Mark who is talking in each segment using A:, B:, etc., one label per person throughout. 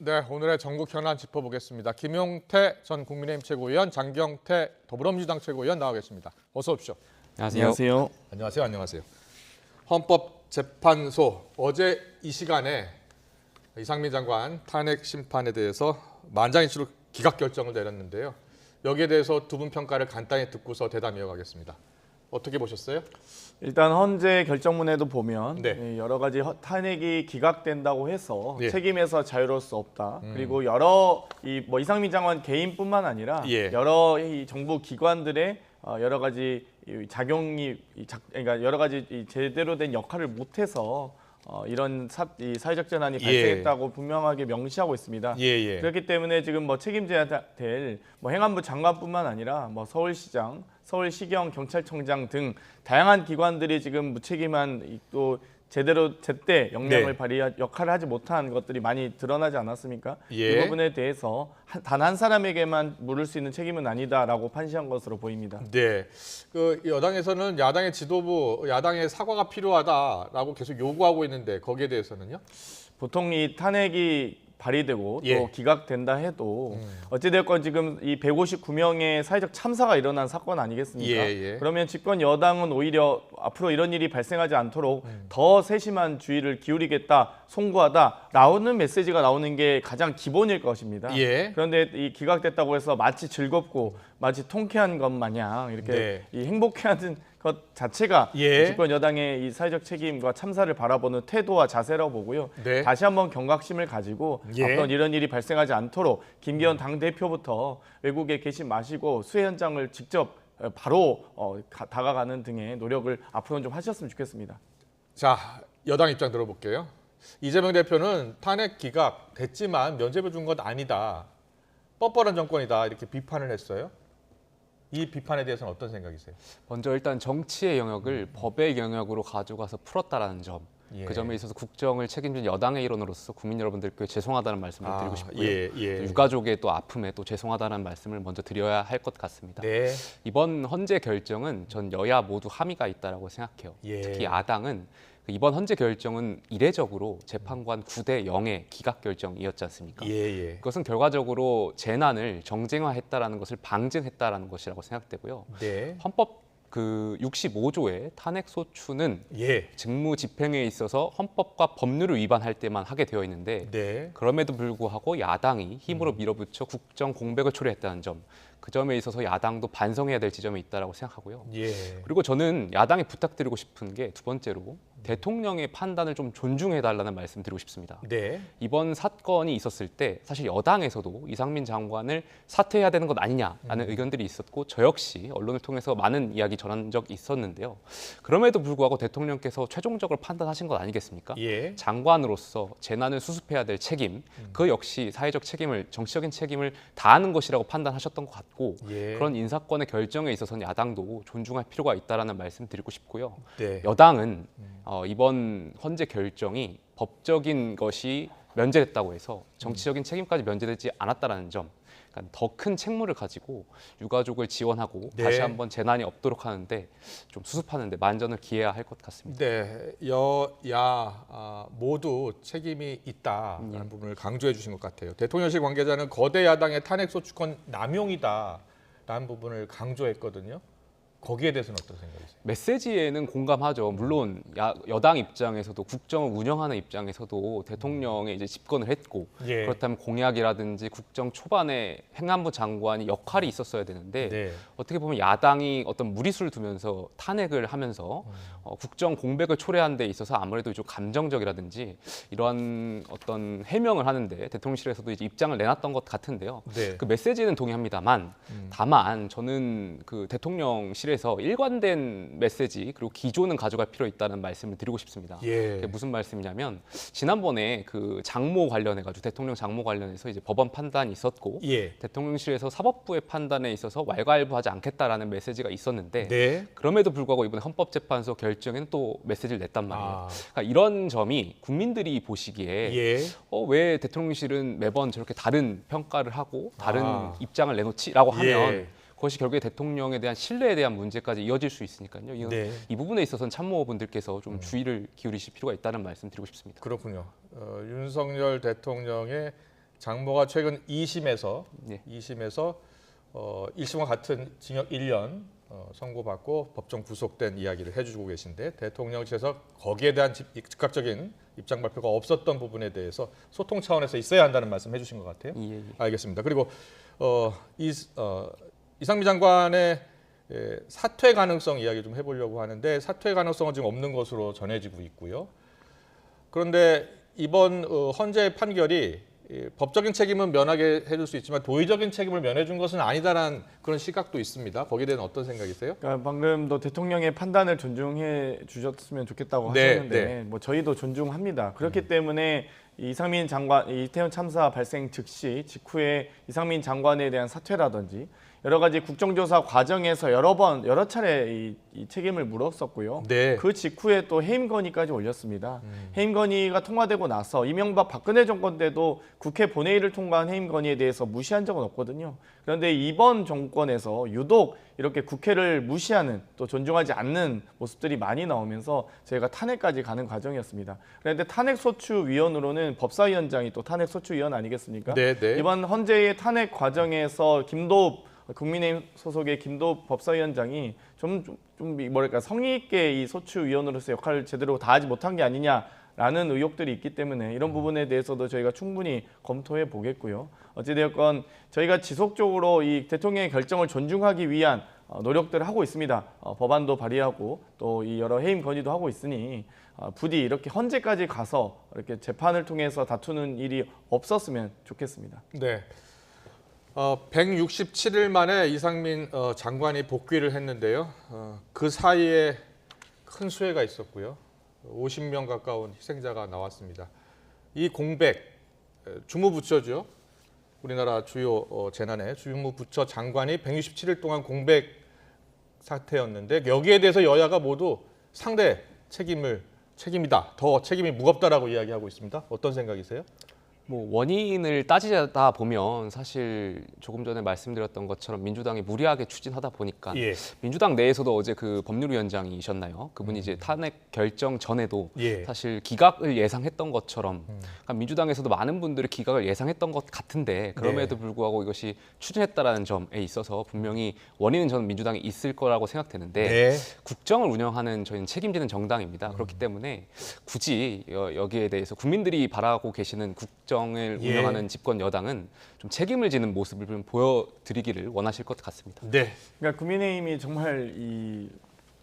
A: 네, 오늘의 전국 현안 짚어보겠습니다. 김용태 전 국민의힘 최고위원, 장경태 더불어민주당 최고위원 나와 계십니다. 어서 오십시오.
B: 안녕하세요.
A: 안녕하세요. 헌법재판소 어제 이 시간에 이상민 장관 탄핵 심판에 대해서 만장일치로 기각 결정을 내렸는데요. 여기에 대해서 두 분 평가를 간단히 듣고서 대담 이어가겠습니다. 어떻게 보셨어요?
B: 일단 헌재 결정문에도 보면
A: 네.
B: 여러 가지 탄핵이 기각된다고 해서
A: 예.
B: 책임에서 자유로울 수 없다. 그리고 여러 이상민 장관 개인뿐만 아니라
A: 예.
B: 여러 이 정부 기관들의 여러 가지 그러니까 여러 가지 제대로 된 역할을 못해서 이런 사회적 재난이 발생했다고 분명하게 명시하고 있습니다. 그렇기 때문에 지금 책임져야 될 행안부 장관뿐만 아니라 서울시장, 서울시경, 경찰청장 등 다양한 기관들이 지금 무책임한 또 제때 역량을 역할을 하지 못한 것들이 많이 드러나지 않았습니까? 이 부분에 대해서 단 한 사람에게만 물을 수 있는 책임은 아니다라고 판시한 것으로 보입니다.
A: 네, 여당에서는 야당의 지도부, 야당의 사과가 필요하다라고 계속 요구하고 있는데 거기에 대해서는요?
B: 보통 이 탄핵이 발의되고 또 기각된다 해도 어찌됐건 지금 이 159명의 사회적 참사가 일어난 사건 아니겠습니까? 그러면 집권 여당은 오히려 앞으로 이런 일이 발생하지 않도록 더 세심한 주의를 기울이겠다, 송구하다 라는 메시지가 나오는 게 가장 기본일 것입니다. 그런데 이 기각됐다고 해서 마치 즐겁고 마치 통쾌한 것 마냥 이렇게 이 행복해하는 것 자체가 집권 여당의 이 사회적 책임과 참사를 바라보는 태도와 자세라고 보고요. 다시 한번 경각심을 가지고 앞으로 이런 일이 발생하지 않도록 김기현 당대표부터 외국에 계신 마시고 수해 현장을 직접 바로 다가가는 등의 노력을 앞으로는 좀 하셨으면 좋겠습니다.
A: 자, 여당 입장 들어볼게요. 이재명 대표는 탄핵 기각 됐지만 면죄부 준 건 아니다. 뻔뻔한 정권이다. 이렇게 비판을 했어요. 이 비판에 대해서는 어떤 생각이세요?
C: 먼저 일단 정치의 영역을 법의 영역으로 가져가서 풀었다라는 점. 그 점에 있어서 국정을 책임진 여당의 일원으로서 국민 여러분들께 죄송하다는 말씀을 드리고 싶고요. 유가족의 또 아픔에 또 죄송하다는 말씀을 먼저 드려야 할 것 같습니다. 이번 헌재 결정은 전 여야 모두 함의가 있다라고 생각해요. 특히 야당은 이번 헌재 결정은 이례적으로 재판관 9대 0의 기각 결정이었지 않습니까? 그것은 결과적으로 재난을 정쟁화했다라는 것을 방증했다라는 것이라고 생각되고요. 헌법 65조의 탄핵 소추는 직무 집행에 있어서 헌법과 법률을 위반할 때만 하게 되어 있는데 그럼에도 불구하고 야당이 힘으로 밀어붙여 국정 공백을 초래했다는 점, 그 점에 있어서 야당도 반성해야 될 지점이 있다고 생각하고요. 그리고 저는 야당에 부탁드리고 싶은 게 두 번째로 대통령의 판단을 좀 존중해달라는 말씀 드리고 싶습니다. 이번 사건이 있었을 때 사실 여당에서도 이상민 장관을 사퇴해야 되는 것 아니냐라는 의견들이 있었고 저 역시 언론을 통해서 많은 이야기 전한 적이 있었는데요. 그럼에도 불구하고 대통령께서 최종적으로 판단하신 것 아니겠습니까? 장관으로서 재난을 수습해야 될 책임, 그 역시 사회적 책임을, 정치적인 책임을 다하는 것이라고 판단하셨던 것 같고 그런 인사권의 결정에 있어서는 야당도 존중할 필요가 있다는 말씀 드리고 싶고요. 여당은 이번 헌재 결정이 법적인 것이 면제됐다고 해서 정치적인 책임까지 면제되지 않았다는 점, 그러니까 더 큰 책무를 가지고 유가족을 지원하고 다시 한번 재난이 없도록 하는데 좀 수습하는데 만전을 기해야 할 것 같습니다.
A: 여야 모두 책임이 있다라는 부분을 강조해 주신 것 같아요. 대통령실 관계자는 거대 야당의 탄핵 소추권 남용이다라는 부분을 강조했거든요. 거기에 대해서는 어떤 생각이세요?
C: 메시지에는 공감하죠. 물론 여당 입장에서도 국정을 운영하는 입장에서도 대통령의 이제 집권을 했고 그렇다면 공약이라든지 국정 초반에 행안부 장관이 역할이 있었어야 되는데 어떻게 보면 야당이 어떤 무리수를 두면서 탄핵을 하면서 국정 공백을 초래하는 데 있어서 아무래도 좀 감정적이라든지 이러한 어떤 해명을 하는데 대통령실에서도 이제 입장을 내놨던 것 같은데요. 그 메시지는 동의합니다만 다만 저는 그 대통령실 에서 일관된 메시지 그리고 기조는 가져갈 필요 있다는 말씀을 드리고 싶습니다. 그게 무슨 말씀이냐면 지난번에 그 장모 관련해가지고 대통령 장모 관련해서 이제 법원 판단이 있었고 대통령실에서 사법부의 판단에 있어서 왈가왈부하지 않겠다라는 메시지가 있었는데 그럼에도 불구하고 이번에 헌법재판소 결정에는 또 메시지를 냈단 말이에요. 그러니까 이런 점이 국민들이 보시기에 왜 대통령실은 매번 저렇게 다른 평가를 하고 다른 입장을 내놓지라고 하면 그것이 결국에 대통령에 대한 신뢰에 대한 문제까지 이어질 수 있으니까요. 이 부분에 있어서는 참모분들께서 좀 주의를 기울이실 필요가 있다는 말씀 드리고 싶습니다.
A: 그렇군요. 윤석열 대통령의 장모가 최근 2심에서
C: 네.
A: 1심과 같은 징역 1년 선고받고 법정 구속된 이야기를 해주고 계신데 대통령실에서 거기에 대한 즉각적인 입장 발표가 없었던 부분에 대해서 소통 차원에서 있어야 한다는 말씀 해주신 것 같아요.
C: 예.
A: 알겠습니다. 그리고 이상민 장관의 사퇴 가능성 이야기 좀 해보려고 하는데 사퇴 가능성은 지금 없는 것으로 전해지고 있고요. 그런데 이번 헌재 판결이 법적인 책임은 면하게 해줄 수 있지만 도의적인 책임을 면해준 것은 아니다라는 그런 시각도 있습니다. 거기에 대한 어떤 생각이세요?
B: 그러니까 방금도 대통령의 판단을 존중해 주셨으면 좋겠다고 하셨는데 뭐 저희도 존중합니다. 그렇기 때문에 이상민 장관, 이태원 참사 발생 즉시 직후에 이상민 장관에 대한 사퇴라든지 여러 가지 국정조사 과정에서 여러 차례 이 책임을 물었었고요.
A: 네.
B: 그 직후에 또 해임 건의까지 올렸습니다. 해임 건의가 통과되고 나서 이명박 박근혜 정권 때도 국회 본회의를 통과한 해임 건의에 대해서 무시한 적은 없거든요. 그런데 이번 정권에서 유독 이렇게 국회를 무시하는 또 존중하지 않는 모습들이 많이 나오면서 저희가 탄핵까지 가는 과정이었습니다. 그런데 탄핵소추위원으로는 법사위원장이 또 탄핵소추위원 아니겠습니까?
A: 네.
B: 이번 헌재의 탄핵 과정에서 김도읍 국민의힘 소속의 김도읍 법사위원장이 좀 뭐랄까 성의 있게 이 소추위원으로서 역할을 제대로 다하지 못한 게 아니냐라는 의혹들이 있기 때문에 이런 부분에 대해서도 저희가 충분히 검토해 보겠고요. 어찌되었건 저희가 지속적으로 이 대통령의 결정을 존중하기 위한 노력들을 하고 있습니다. 법안도 발의하고 또 이 여러 해임 건의도 하고 있으니 부디 이렇게 헌재까지 가서 이렇게 재판을 통해서 다투는 일이 없었으면 좋겠습니다.
A: 네. 167일 만에 이상민 장관이 복귀를 했는데요. 그 사이에 큰 수해가 있었고요. 50명 가까운 희생자가 나왔습니다. 이 공백, 주무부처죠. 우리나라 주요 재난의 주무부처 장관이 167일 동안 공백 사태였는데 여기에 대해서 여야가 모두 상대 책임이다. 더 책임이 무겁다라고 이야기하고 있습니다. 어떤 생각이세요?
C: 뭐 원인을 따지다 보면 사실 조금 전에 말씀드렸던 것처럼 민주당이 무리하게 추진하다 보니까 민주당 내에서도 어제 그 법률위원장이셨나요? 그분이 이제 탄핵 결정 전에도 사실 기각을 예상했던 것처럼 그러니까 민주당에서도 많은 분들이 기각을 예상했던 것 같은데 그럼에도 불구하고 이것이 추진했다라는 점에 있어서 분명히 원인은 저는 민주당이 있을 거라고 생각되는데 국정을 운영하는 저희는 책임지는 정당입니다. 그렇기 때문에 굳이 여기에 대해서 국민들이 바라고 계시는 국정을 운영하는 집권 여당은 좀 책임을 지는 모습을 좀 보여드리기를 원하실 것 같습니다.
B: 네. 그러니까 국민의힘이 정말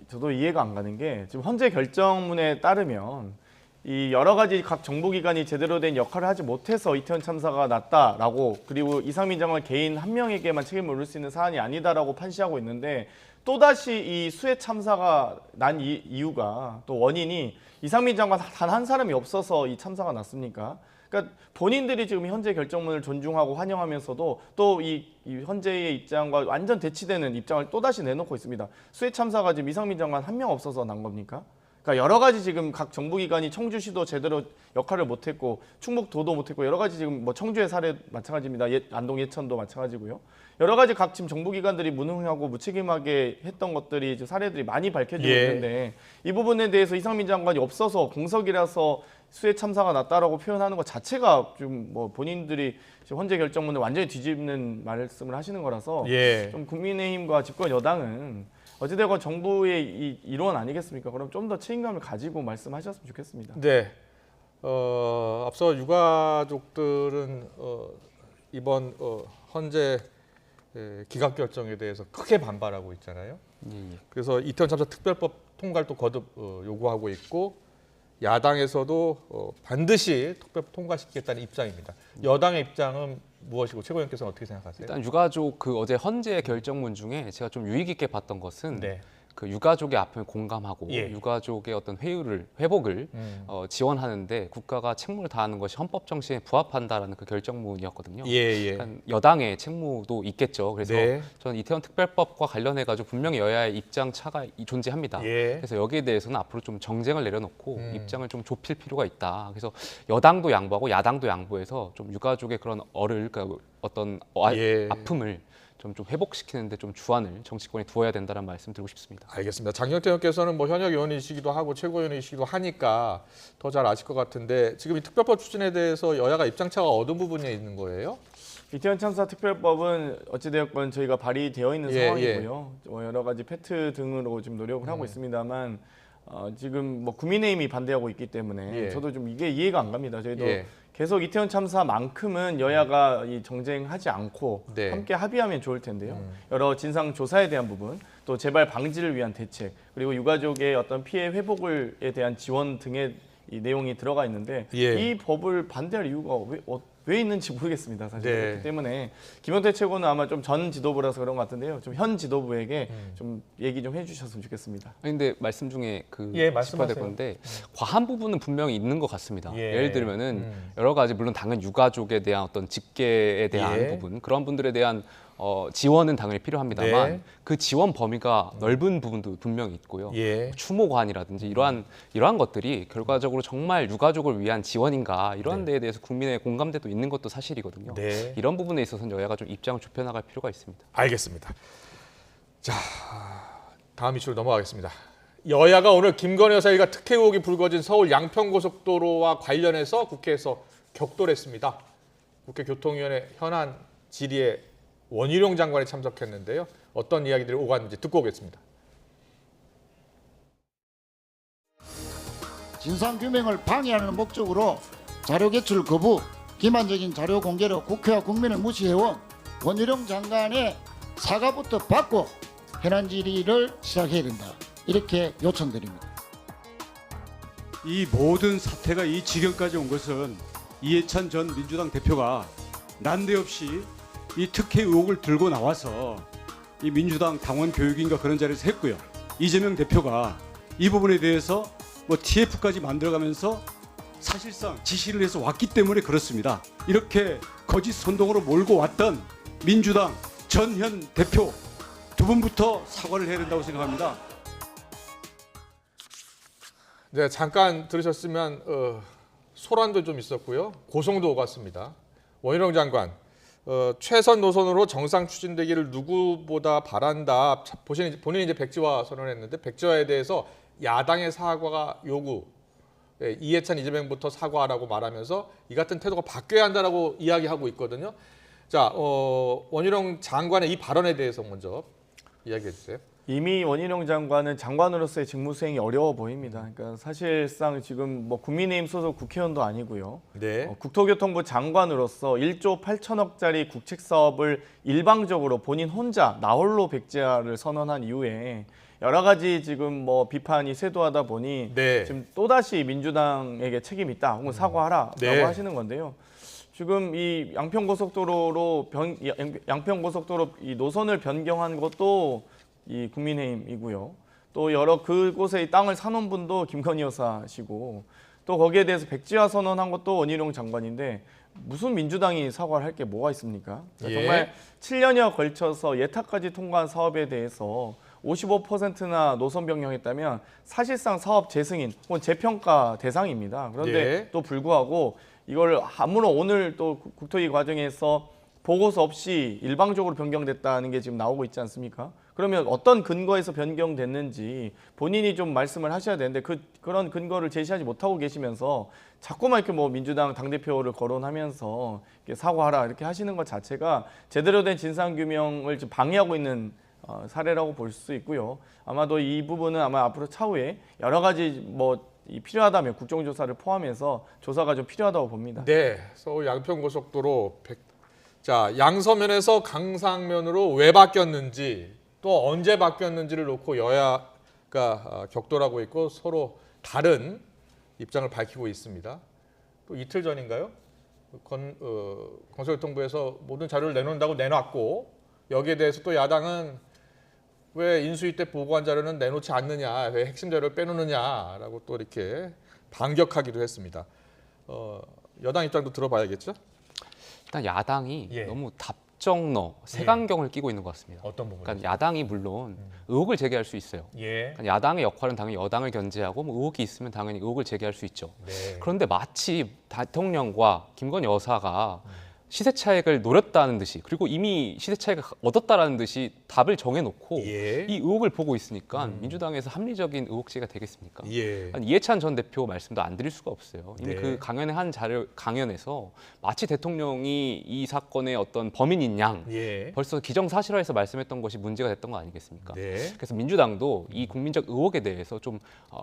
B: 저도 이해가 안 가는 게 지금 헌재 결정문에 따르면 이 여러 가지 각 정부기관이 제대로 된 역할을 하지 못해서 이태원 참사가 났다라고 그리고 이상민 장관 개인 한 명에게만 책임을 물을 수 있는 사안이 아니다라고 판시하고 있는데 또다시 이 수해 참사가 난 이유가 또 원인이 이상민 장관 단 한 사람이 없어서 이 참사가 났습니까? 그러니까 본인들이 지금 현재 결정문을 존중하고 환영하면서도 또 이 헌재의 입장과 완전 대치되는 입장을 또다시 내놓고 있습니다. 수해 참사가 지금 이상민 장관 한 명 없어서 난 겁니까? 그러니까 여러 가지 지금 각 정부기관이 청주시도 제대로 역할을 못했고 충북도도 못했고 여러 가지 지금 뭐 청주의 사례 마찬가지입니다. 안동 예천도 마찬가지고요. 여러 가지 각 지금 정부기관들이 무능하고 무책임하게 했던 것들이 지금 사례들이 많이 밝혀지고 있는데 이 부분에 대해서 이상민 장관이 없어서 공석이라서 수해 참사가 났다라고 표현하는 것 자체가 좀 뭐 본인들이 지금 헌재 결정문을 완전히 뒤집는 말씀을 하시는 거라서 좀 국민의힘과 집권 여당은 어찌되건 정부의 이 일원 아니겠습니까? 그럼 좀 더 책임감을 가지고 말씀하셨으면 좋겠습니다.
A: 네. 앞서 유가족들은 이번 헌재 기각 결정에 대해서 크게 반발하고 있잖아요. 그래서 이태원 참사 특별법 통과를 또 거듭 요구하고 있고 야당에서도 반드시 특별법 통과시키겠다는 입장입니다. 여당의 입장은 무엇이고 최고위원께서는 어떻게 생각하세요?
C: 일단 유가족 그 어제 헌재 결정문 중에 제가 좀 유의 깊게 봤던 것은 그 유가족의 아픔을 공감하고 유가족의 어떤 회복을 지원하는데 국가가 책무를 다하는 것이 헌법 정신에 부합한다라는 그 결정문이었거든요. 그러니까 여당의 책무도 있겠죠. 그래서 저는 이태원 특별법과 관련해 가지고 분명히 여야의 입장 차가 존재합니다. 그래서 여기에 대해서는 앞으로 좀 정쟁을 내려놓고 입장을 좀 좁힐 필요가 있다. 그래서 여당도 양보하고 야당도 양보해서 좀 유가족의 그런 그러니까 어떤 아픔을 좀 회복시키는데 좀 주안을 정치권이 두어야 된다는 말씀 드리고 싶습니다.
A: 알겠습니다. 장경태 의원께서는 뭐 현역 의원이시기도 하고 최고위원이시기도 하니까 더 잘 아실 것 같은데 지금 이 특별법 추진에 대해서 여야가 입장차가 어떤 부분에 있는 거예요?
B: 이태원 참사 특별법은 어찌되었건 저희가 발의되어 있는 상황이고요. 여러 가지 패트 등으로 지금 노력을 하고 있습니다만 지금 뭐 국민의힘이 반대하고 있기 때문에 저도 좀 이게 이해가 안 갑니다. 저희도 계속 이태원 참사만큼은 여야가 이 정쟁하지 않고 함께 합의하면 좋을 텐데요. 여러 진상 조사에 대한 부분, 또 재발 방지를 위한 대책, 그리고 유가족의 어떤 피해 회복에 대한 지원 등의 이 내용이 들어가 있는데 이 법을 반대할 이유가 왜 있는지 모르겠습니다. 사실 그렇기 때문에 김용태 최고는 아마 좀 전 지도부라서 그런 것 같은데요. 좀 현 지도부에게 좀 얘기 좀 해주셨으면 좋겠습니다.
C: 근데 말씀 중에 짚어야 될 건데 과한 부분은 분명히 있는 것 같습니다. 예를 들면은 여러 가지 물론 당연 유가족에 대한 어떤 직계에 대한 부분 그런 분들에 대한 지원은 당연히 필요합니다만 그 지원 범위가 넓은 부분도 분명히 있고요. 추모관이라든지 이러한 것들이 결과적으로 정말 유가족을 위한 지원인가 이러한 데에 대해서 국민의 공감대도 있는 것도 사실이거든요. 이런 부분에 있어서는 여야가 좀 입장을 좁혀나갈 필요가 있습니다.
A: 알겠습니다. 자, 다음 이슈로 넘어가겠습니다. 여야가 오늘 김건희 여사 일가 특혜 의혹이 불거진 서울 양평고속도로와 관련해서 국회에서 격돌했습니다. 국회 교통위원회 현안 질의에 원희룡 장관이 참석했는데요. 어떤 이야기들이 오갔는지 듣고 오겠습니다.
D: 진상규명을 방해하는 목적으로 자료 제출 거부, 기만적인 자료 공개로 국회와 국민을 무시해온 원희룡 장관의 사과부터 받고 현안 질의를 시작해야 된다. 이렇게 요청드립니다.
E: 이 모든 사태가 이 지경까지 온 것은 이해찬 전 민주당 대표가 난데없이 이 특혜 의혹을 들고 나와서 이 민주당 당원 교육인가 그런 자리에서 했고요. 이재명 대표가 이 부분에 대해서 뭐 TF까지 만들어가면서 사실상 지시를 해서 왔기 때문에 그렇습니다. 이렇게 거짓 선동으로 몰고 왔던 민주당 전현 대표 두 분부터 사과를 해야 된다고 생각합니다.
A: 네, 잠깐 들으셨으면 소란도 좀 있었고요. 고성도 오갔습니다. 원희룡 장관. 최선 노선으로 정상 추진되기를 누구보다 바란다. 본인이 이제 백지화 선언했는데 백지화에 대해서 야당의 사과가 요구, 이해찬, 이재명부터 사과하라고 말하면서 이 같은 태도가 바뀌어야 한다라고 이야기하고 있거든요. 자, 원희룡 장관의 이 발언에 대해서 먼저 이야기해 주세요.
B: 이미 원희룡 장관은 장관으로서의 직무 수행이 어려워 보입니다. 그러니까 사실상 지금 뭐 국민의힘 소속 국회의원도 아니고요. 국토교통부 장관으로서 1조 8천억짜리 국책 사업을 일방적으로 본인 혼자 나홀로 백지화를 선언한 이후에 여러 가지 지금 뭐 비판이 쇄도하다 보니 지금 또다시 민주당에게 책임이 있다 혹은 사과하라라고 하시는 건데요. 지금 이 양평고속도로 이 노선을 변경한 것도 이 국민의힘이고요. 또 여러 그곳에 이 땅을 사놓은 분도 김건희 여사시고 또 거기에 대해서 백지화 선언한 것도 원희룡 장관인데 무슨 민주당이 사과를 할 게 뭐가 있습니까? 정말 7년여 걸쳐서 예타까지 통과한 사업에 대해서 55%나 노선 변경했다면 사실상 사업 재승인 혹은 재평가 대상입니다. 그런데 또 불구하고 이걸 아무런 오늘 또 국토위 과정에서 보고서 없이 일방적으로 변경됐다는 게 지금 나오고 있지 않습니까? 그러면 어떤 근거에서 변경됐는지 본인이 좀 말씀을 하셔야 되는데 그런 근거를 제시하지 못하고 계시면서 자꾸만 이렇게 뭐 민주당 당대표를 거론하면서 이렇게 사과하라 이렇게 하시는 것 자체가 제대로 된 진상규명을 지금 방해하고 있는 사례라고 볼 수 있고요. 아마도 이 부분은 아마 앞으로 차후에 여러 가지 뭐 필요하다면 국정조사를 포함해서 조사가 좀 필요하다고 봅니다.
A: 네, 서울 양평고속도로 양서면에서 강상면으로 왜 바뀌었는지 또 언제 바뀌었는지를 놓고 여야가 격돌하고 있고 서로 다른 입장을 밝히고 있습니다. 또 이틀 전인가요? 건설교통부에서 모든 자료를 내놓는다고 내놨고 여기에 대해서 또 야당은 왜 인수위 때 보고한 자료는 내놓지 않느냐, 왜 핵심 자료를 빼놓느냐라고 또 이렇게 반격하기도 했습니다. 여당 입장도 들어봐야겠죠?
C: 일단 야당이 너무 답정너, 색안경을 끼고 있는 것 같습니다.
A: 어떤 부분이죠?
C: 그러니까 야당이 물론 의혹을 제기할 수 있어요. 그러니까 야당의 역할은 당연히 여당을 견제하고 뭐 의혹이 있으면 당연히 의혹을 제기할 수 있죠. 그런데 마치 대통령과 김건희 여사가 시세 차익을 노렸다는 듯이 그리고 이미 시세 차익을 얻었다라는 듯이 답을 정해놓고
A: 예.
C: 이 의혹을 보고 있으니까 민주당에서 합리적인 의혹 제기가 되겠습니까?
A: 예.
C: 이해찬 전 대표 말씀도 안 드릴 수가 없어요. 이미
A: 네.
C: 그 강연의 한 자료 강연에서 마치 대통령이 이 사건의 어떤 범인인 양
A: 예.
C: 벌써 기정사실화해서 말씀했던 것이 문제가 됐던 거 아니겠습니까?
A: 네.
C: 그래서 민주당도 이 국민적 의혹에 대해서 좀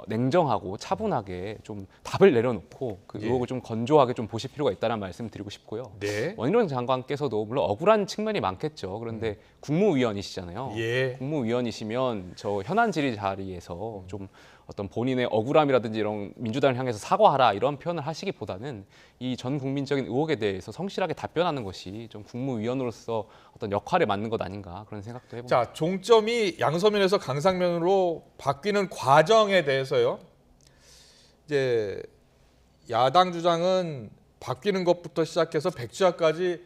C: 냉정하고 차분하게 좀 답을 내려놓고 그
A: 예.
C: 의혹을 좀 건조하게 좀 보실 필요가 있다는 말씀 드리고 싶고요.
A: 네.
C: 원희룡 장관께서도 물론 억울한 측면이 많겠죠. 그런데 국무위원이시잖아요.
A: 예.
C: 국무위원이시면 저 현안 질의 자리에서 좀 어떤 본인의 억울함이라든지 이런 민주당을 향해서 사과하라 이런 표현을 하시기보다는 이 전 국민적인 의혹에 대해서 성실하게 답변하는 것이 좀 국무위원으로서 어떤 역할에 맞는 것 아닌가 그런 생각도 해봅니다.
A: 자, 종점이 양서면에서 강상면으로 바뀌는 과정에 대해서요. 이제 야당 주장은 바뀌는 것부터 시작해서 백지화까지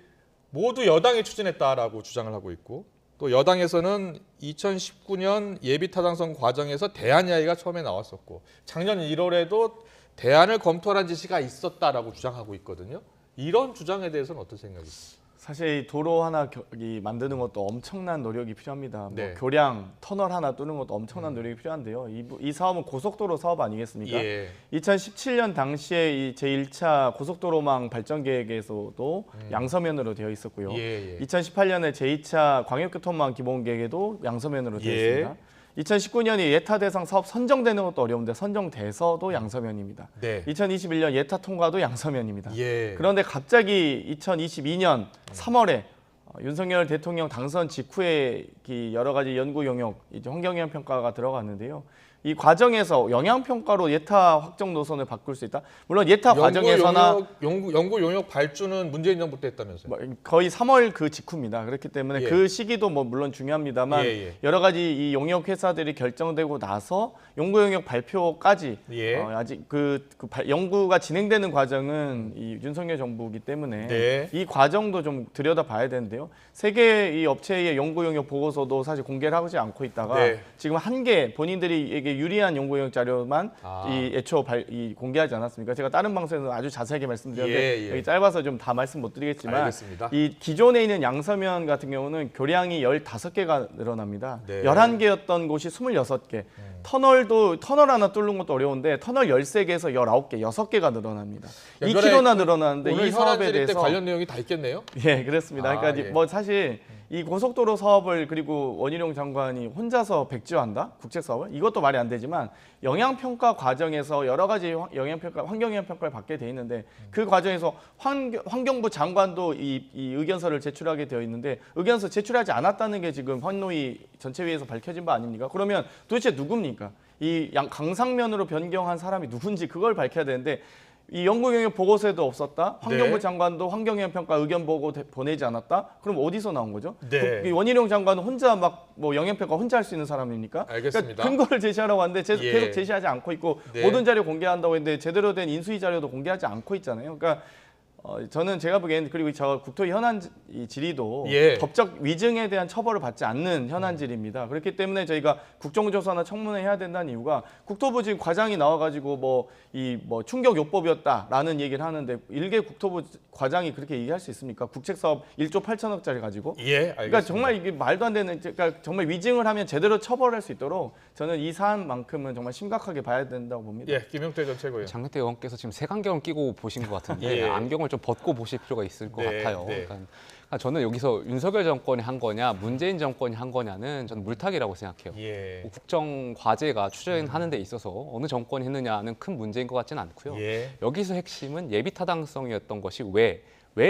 A: 모두 여당이 추진했다라고 주장을 하고 있고 또 여당에서는 2019년 예비타당성 과정에서 대안 이야기가 처음에 나왔었고 작년 1월에도 대안을 검토하는 지시가 있었다라고 주장하고 있거든요. 이런 주장에 대해서는 어떤 생각이세요?
B: 사실 도로 하나 만드는 것도 엄청난 노력이 필요합니다.
A: 네.
B: 뭐 교량, 터널 하나 뚫는 것도 엄청난 노력이 필요한데요. 이 사업은 고속도로 사업 아니겠습니까?
A: 예.
B: 2017년 당시에 이 제1차 고속도로망 발전 계획에서도 양서면으로 되어 있었고요.
A: 예.
B: 2018년에 제2차 광역교통망 기본 계획에도 양서면으로 되어
A: 예.
B: 있습니다. 2019년이 예타 대상 사업 선정되는 것도 어려운데 선정돼서도 양서면입니다.
A: 네.
B: 2021년 예타 통과도 양서면입니다.
A: 예.
B: 그런데 갑자기 2022년 3월에 윤석열 대통령 당선 직후에 여러 가지 연구 용역, 이제 환경영향 평가가 들어갔는데요. 이 과정에서 영향 평가로 예타 확정 노선을 바꿀 수 있다. 물론 예타 과정에서나
A: 연구 용역 발주는 문재인 정부 때 했다면서요?
B: 거의 3월 그 직후입니다. 그렇기 때문에
A: 예.
B: 그 시기도 뭐 물론 중요합니다만
A: 예.
B: 여러 가지 이 용역 회사들이 결정되고 나서 연구 용역 발표까지
A: 예.
B: 아직 연구가 진행되는 과정은 이 윤석열 정부이기 때문에
A: 네.
B: 이 과정도 좀 들여다봐야 되는데요. 세계 이 업체의 연구 용역 보고서도 사실 공개를 하지 않고 있다가
A: 네.
B: 지금 한 개 본인들이 이게 유리한 연구 용역 자료만 이 애초 공개하지 않았습니까? 제가 다른 방송에서 아주 자세하게 말씀드렸는데 여기 짧아서 좀 다 말씀 못 드리겠지만
A: 알겠습니다.
B: 이 기존에 있는 양서면 같은 경우는 교량이 15개가 늘어납니다.
A: 네.
B: 11개였던 곳이 26개. 터널 하나 뚫는 것도 어려운데 터널 13개에서 19개, 6개가 늘어납니다. 2km나 늘어나는데
A: 오늘
B: 이 사업에
A: 현안 질의 때
B: 대해서
A: 관련 내용이 다 있겠네요.
B: 예, 그렇습니다. 그러니까
A: 예.
B: 뭐 사실 이 고속도로 사업을 그리고 원희룡 장관이 혼자서 백지화한다? 국책 사업을? 이것도 말이 안 되지만 영향평가 과정에서 여러 가지 환경영향평가를 받게 돼 있는데 그 과정에서 환경부 장관도 이 의견서를 제출하게 되어 있는데 의견서 제출하지 않았다는 게 지금 환노위 전체회의에서 밝혀진 바 아닙니까? 그러면 도대체 누굽니까? 이 강상면으로 변경한 사람이 누군지 그걸 밝혀야 되는데 이 연구영역 보고서에도 없었다. 환경부
A: 네.
B: 장관도 환경영향평가 의견 보고 보내지 않았다. 그럼 어디서 나온 거죠?
A: 네.
B: 원희룡 장관은 혼자 막 뭐 영향평가 혼자 할 수 있는 사람입니까?
A: 알겠습니다.
B: 그러니까 근거를 제시하라고 하는데
A: 예.
B: 계속 제시하지 않고 있고
A: 네.
B: 모든 자료 공개한다고 했는데 제대로 된 인수위 자료도 공개하지 않고 있잖아요. 그러니까 저는 제가 보기에는 그리고 저 국토위 현안 질의도
A: 예.
B: 법적 위증에 대한 처벌을 받지 않는 현안 질의입니다. 그렇기 때문에 저희가 국정조사나 청문회 해야 된다는 이유가 국토부 지금 과장이 나와가지고 충격요법이었다라는 얘기를 하는데 일개 국토부 과장이 그렇게 얘기할 수 있습니까? 국책사업 1조 8천억짜리 가지고.
A: 예, 알겠습니다.
B: 그러니까 정말 이게 말도 안 되는, 그러니까 정말 위증을 하면 제대로 처벌할 수 있도록 저는 이 사안만큼은 정말 심각하게 봐야 된다고 봅니다.
A: 예, 김용태 전 최고위원.
C: 장경태 의원께서 지금 색안경을 끼고 보신 것 같은데
A: 예.
C: 안경을 좀 벗고 보실 필요가 있을 것
A: 네,
C: 같아요.
A: 네.
C: 그러니까 저는 여기서 윤석열 정권이 한 거냐, 문재인 정권이 한 거냐는 저는 물타기라고 생각해요.
A: 예.
C: 국정 과제가 추진하는 데 있어서 어느 정권이 했느냐는 큰 문제인 것 같지는 않고요.
A: 예.
C: 여기서 핵심은 예비 타당성이었던 것이 왜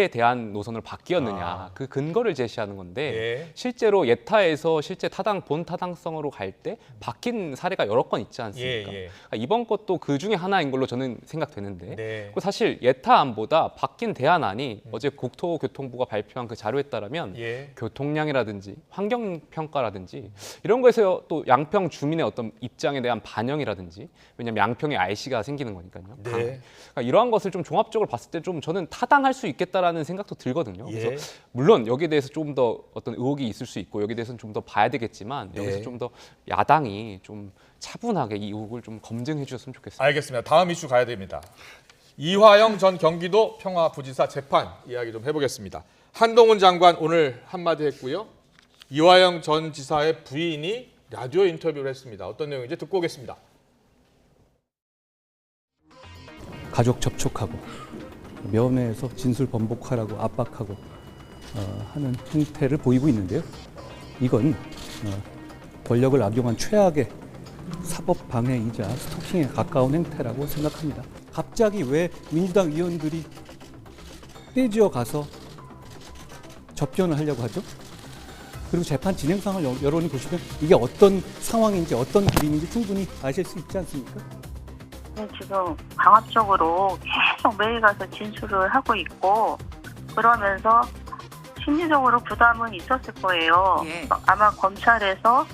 C: 대안 노선을 바뀌었느냐 그 근거를 제시하는 건데
A: 예.
C: 실제로 예타에서 실제 본 타당성으로 갈 때 바뀐 사례가 여러 건 있지 않습니까?
A: 예.
C: 그러니까 이번 것도 그 중에 하나인 걸로 저는 생각되는데
A: 네.
C: 그리고 사실 예타안보다 바뀐 대안안이 어제 국토교통부가 발표한 그 자료에 따르면
A: 예.
C: 교통량이라든지 환경평가라든지 이런 거에서 또 양평 주민의 어떤 입장에 대한 반영이라든지 왜냐하면 양평에 RC가 생기는 거니까요.
A: 네.
C: 그러니까 이러한 것을 좀 종합적으로 봤을 때 좀 저는 타당할 수 있겠다라는 생각도 들거든요.
A: 예.
C: 그래서 물론 여기에 대해서 좀 더 어떤 의혹이 있을 수 있고 여기에 대해서는 좀 더 봐야 되겠지만 여기서
A: 네.
C: 좀 더 야당이 좀 차분하게 이 의혹을 좀 검증해 주셨으면 좋겠습니다.
A: 알겠습니다. 다음 이슈 가야 됩니다. 이화영 전 경기도 평화부지사 재판 이야기 좀 해보겠습니다. 한동훈 장관 오늘 한마디 했고요. 이화영 전 지사의 부인이 라디오 인터뷰를 했습니다. 어떤 내용인지 듣고 오겠습니다.
F: 가족 접촉하고 면회에서 진술 번복하라고 압박하고 하는 행태를 보이고 있는데요. 이건 권력을 악용한 최악의 사법 방해이자 스토킹에 가까운 행태라고 생각합니다. 갑자기 왜 민주당 의원들이 떼지어 가서 접견을 하려고 하죠? 그리고 재판 진행 상황을 여러분이 보시면 이게 어떤 상황인지 어떤 그림인지 충분히 아실 수 있지 않습니까?
G: 지금 강압적으로 계속 매일 가서 진술을 하고 있고 그러면서 심리적으로 부담은 있었을 거예요.
H: 예.
G: 아마 검찰에서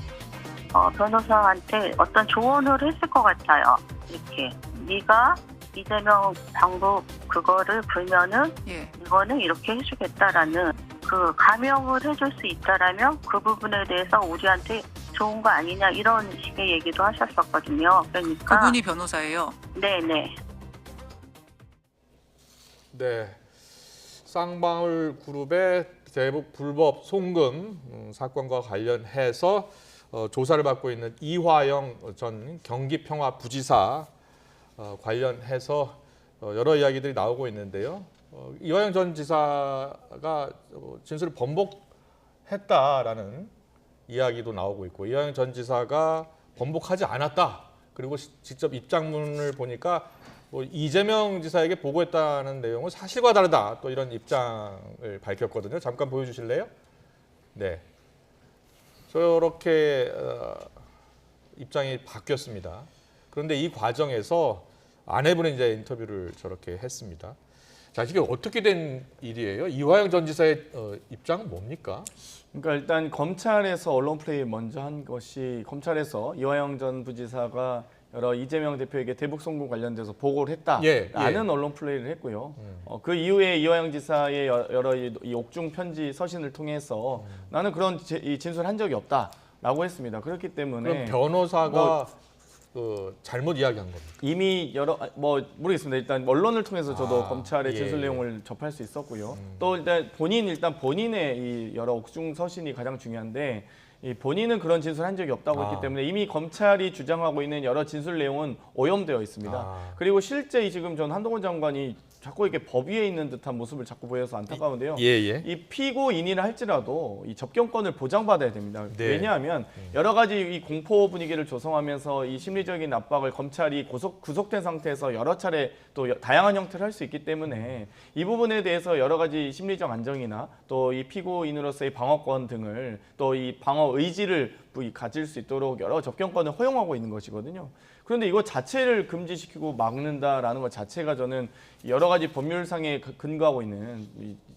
G: 변호사한테 어떤 조언을 했을 것 같아요. 이렇게 네가 이재명 당부 그거를 불면은
H: 예.
G: 이거는 이렇게 해주겠다라는 그 감형을 해줄 수 있다라면 그 부분에 대해서 우리한테 좋은 거 아니냐 이런 식의 얘기도 하셨었거든요. 그러니까
H: 그분이 변호사예요.
G: 네네.
A: 네, 쌍방울 그룹의 대북 불법 송금 사건과 관련해서 조사를 받고 있는 이화영 전 경기평화부지사 관련해서 여러 이야기들이 나오고 있는데요. 이화영 전 지사가 진술을 번복했다라는 이야기도 나오고 있고 이화영 전 지사가 번복하지 않았다. 그리고 직접 입장문을 보니까 이재명 지사에게 보고했다는 내용은 사실과 다르다. 또 이런 입장을 밝혔거든요. 잠깐 보여주실래요? 네, 저렇게 입장이 바뀌었습니다. 그런데 이 과정에서 아내분이 이제 인터뷰를 저렇게 했습니다. 자, 이게 어떻게 된 일이에요? 이화영 전 지사의 입장은 뭡니까?
B: 그러니까 일단 검찰에서 언론 플레이 먼저 한 것이 검찰에서 이화영 전 부지사가 여러 이재명 대표에게 대북 송금 관련돼서 보고를 했다라는 언론 플레이를 했고요. 그 이후에 이화영 지사의 여러 이 옥중 편지 서신을 통해서 나는 그런 이 진술한 적이 없다라고 했습니다. 그렇기 때문에
A: 그럼 변호사가 잘못 이야기한 겁니다.
B: 이미 모르겠습니다. 일단 언론을 통해서 저도 검찰의
A: 예,
B: 진술 내용을 접할 수 있었고요. 또 일단 본인의 이 여러 옥중 서신이 가장 중요한데 이 본인은 그런 진술한 적이 없다고 했기 때문에 이미 검찰이 주장하고 있는 여러 진술 내용은 오염되어 있습니다. 그리고 실제 지금 전 한동훈 장관이 자꾸 이렇게 법 위에 있는 듯한 모습을 자꾸 보여서 안타까운데요. 이 피고인이라 할지라도 이 접견권을 보장받아야 됩니다.
A: 네.
B: 왜냐하면 여러 가지 이 공포 분위기를 조성하면서 이 심리적인 압박을 검찰이 구속된 상태에서 여러 차례 또 다양한 형태를 할 수 있기 때문에 이 부분에 대해서 여러 가지 심리적 안정이나 또 이 피고인으로서의 방어권 등을 또 이 방어 의지를 가질 수 있도록 여러 접견권을 허용하고 있는 것이거든요. 그런데 이거 자체를 금지시키고 막는다라는 것 자체가 저는 여러 가지 법률상에 근거하고 있는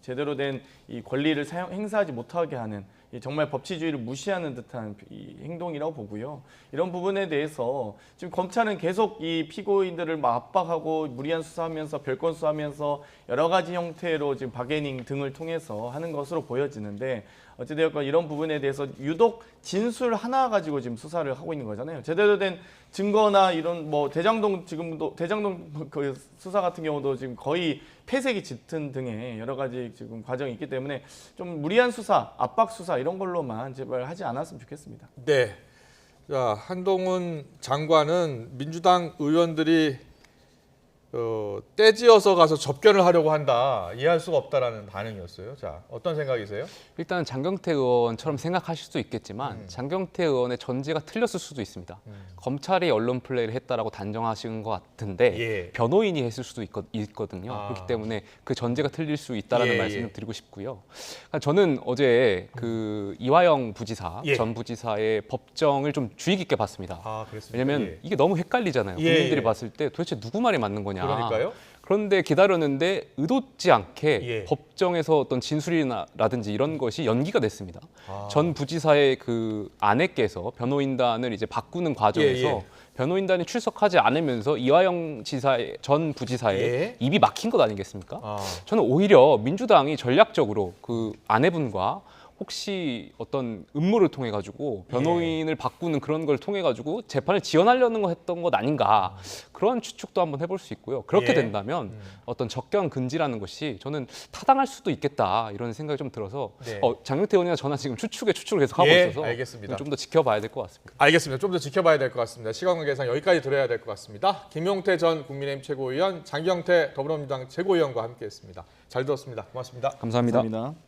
B: 제대로 된 이 권리를 행사하지 못하게 하는 정말 법치주의를 무시하는 듯한 행동이라고 보고요. 이런 부분에 대해서 지금 검찰은 계속 이 피고인들을 막 압박하고 무리한 수사하면서 별건 수사하면서 여러 가지 형태로 지금 바게닝 등을 통해서 하는 것으로 보여지는데 어찌되었건 이런 부분에 대해서 유독 진술 하나 가지고 지금 수사를 하고 있는 거잖아요. 제대로 된 증거나 이런 대장동 그 수사 같은 경우도 지금 거의 폐쇄기 짙은 등의 여러 가지 지금 과정이 있기 때문에 좀 무리한 수사, 압박 수사 이런 걸로만 제발 하지 않았으면 좋겠습니다.
A: 네. 자, 한동훈 장관은 민주당 의원들이 떼지어서 가서 접견을 하려고 한다. 이해할 수가 없다라는 반응이었어요. 자, 어떤 생각이세요?
C: 일단 장경태 의원처럼 생각하실 수도 있겠지만 장경태 의원의 전제가 틀렸을 수도 있습니다. 검찰이 언론 플레이를 했다라고 단정하시는 것 같은데 변호인이 했을 수도 있거든요. 그렇기 때문에 그 전제가 틀릴 수 있다라는 말씀을 드리고 싶고요. 저는 어제 그 이화영 부지사 전 부지사의 법정을 좀 주의 깊게 봤습니다. 왜냐하면 이게 너무 헷갈리잖아요. 국민들이 봤을 때 도대체 누구 말이 맞는 거냐.
A: 그러니까요.
C: 그런데 기다렸는데 의도치 않게 법정에서 어떤 진술이라든지 이런 것이 연기가 됐습니다. 전 부지사의 그 아내께서 변호인단을 이제 바꾸는 과정에서 변호인단이 출석하지 않으면서 이화영 전 부지사의 입이 막힌 것 아니겠습니까? 저는 오히려 민주당이 전략적으로 그 아내분과 혹시 어떤 음모를 통해 가지고 변호인을 바꾸는 그런 걸 통해 가지고 재판을 지연하려는 거 했던 것 아닌가 그런 추측도 한번 해볼 수 있고요. 그렇게 된다면 어떤 접견 금지라는 것이 저는 타당할 수도 있겠다 이런 생각이 좀 들어서 장경태 의원이나 저나 지금 추측에 추측을 계속 하고 있어서
A: 알겠습니다.
C: 좀 더 지켜봐야 될 것 같습니다.
A: 알겠습니다. 좀 더 지켜봐야 될 것 같습니다. 시간 관계상 여기까지 들어야 될 것 같습니다. 김용태 전 국민의힘 최고위원, 장경태 더불어민주당 최고위원과 함께했습니다. 잘 들었습니다. 고맙습니다.
C: 감사합니다.
B: 감사합니다.